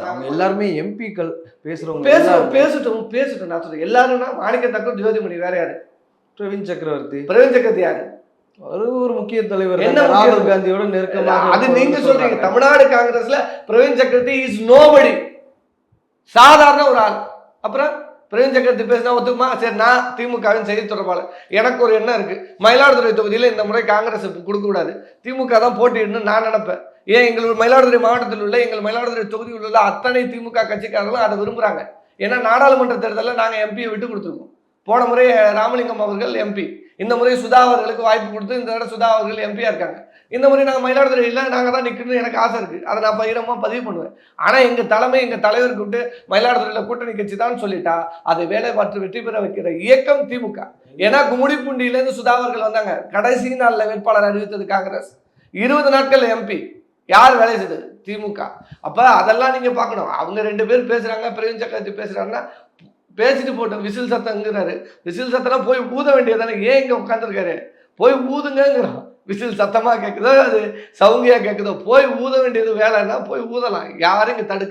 அவங்க எல்லாருமே எம்பிக்கள் பேசுறவங்க பேசட்டும் நான் சொல்றேன். எல்லாரும்னா மாணிக்கத்தக்கர், ஜோதிமணி, வேற யாரு? பிரவீன் சக்கரவர்த்தி யாரு? ஒரு முக்கிய தலைவர். என்ன ராகுல் காந்தியோட நெருக்கமாக. அது நீங்க சொல்றீங்க. தமிழ்நாடு காங்கிரஸ்ல பிரவீன் சக்கரவர்த்தி இஸ் நோபடி, சாதாரண ஒரு ஆள். அப்புறம் பிரவீன் சக்கரவர்த்தி பேசினா ஒத்துக்குமா? சரி, நான் திமுகவின் செய்தி தொடர்பாளர், எனக்கு ஒரு எண்ணம் இருக்கு, மயிலாடுதுறை தொகுதியில் இந்த முறை காங்கிரஸ் கொடுக்க கூடாது, திமுக தான் போட்டியிடணும்னு நான் நினைப்பேன். ஏன் எங்கள் மயிலாடுதுறை மாவட்டத்தில் உள்ள எங்கள் மயிலாடுதுறை தொகுதியில் உள்ள அத்தனை திமுக கட்சிக்காரர்களும் அதை விரும்புறாங்க. ஏன்னா நாடாளுமன்ற தேர்தலில் நாங்கள் எம்பியை விட்டு கொடுத்துருக்கோம். போன முறை ராமலிங்கம் அவர்கள் எம்பி, இந்த முறை சுதா அவர்களுக்கு வாய்ப்பு கொடுத்து இந்த தடவை சுதா அவர்கள் எம்பியா இருக்காங்க. இந்த முறை நாங்கள் மயிலாடுதுறையில் நாங்கள் தான் நிற்கணும்னு எனக்கு ஆசை இருக்குது. அதை நான் பகிரமாக பதிவு பண்ணுவேன். ஆனால் எங்கள் தலைவர் கூப்பிட்டு மயிலாடுதுறையில் கூட்டணி கட்சி தான் சொல்லிட்டா அதை வேலை பார்த்து வெற்றி பெற வைக்கிற இயக்கம் திமுக. ஏன்னா கும்மிடிப்பூண்டியிலேருந்து சுதா அவர்கள் வந்தாங்க, கடைசி நாளில் வேட்பாளர் அறிவித்தது காங்கிரஸ், 20 நாட்கள் எம்பி. யார் வேலை செய்தது? திமுக. அப்போ அதெல்லாம் நீங்கள் பார்க்கணும். அவங்க 2 பேர் பேசுகிறாங்க, பிரவீன் சக்கரவர்த்தி பேசுகிறாங்கன்னா பேசிட்டு போட்டோம். விசில் சத்தங்கிறாரு, விசில் சத்தம்லாம் போய் ஊத வேண்டியதானே? ஏன் இங்கே உட்காந்துருக்காரு? போய் ஊதுங்கிறோம். விசில் சத்தமாக கேட்குதோ, அது சவுங்கியாக கேட்குதோ, போய் ஊத வேண்டியது வேலைன்னா போய் ஊதலாம். யாரும் இங்கே தடுக்கல.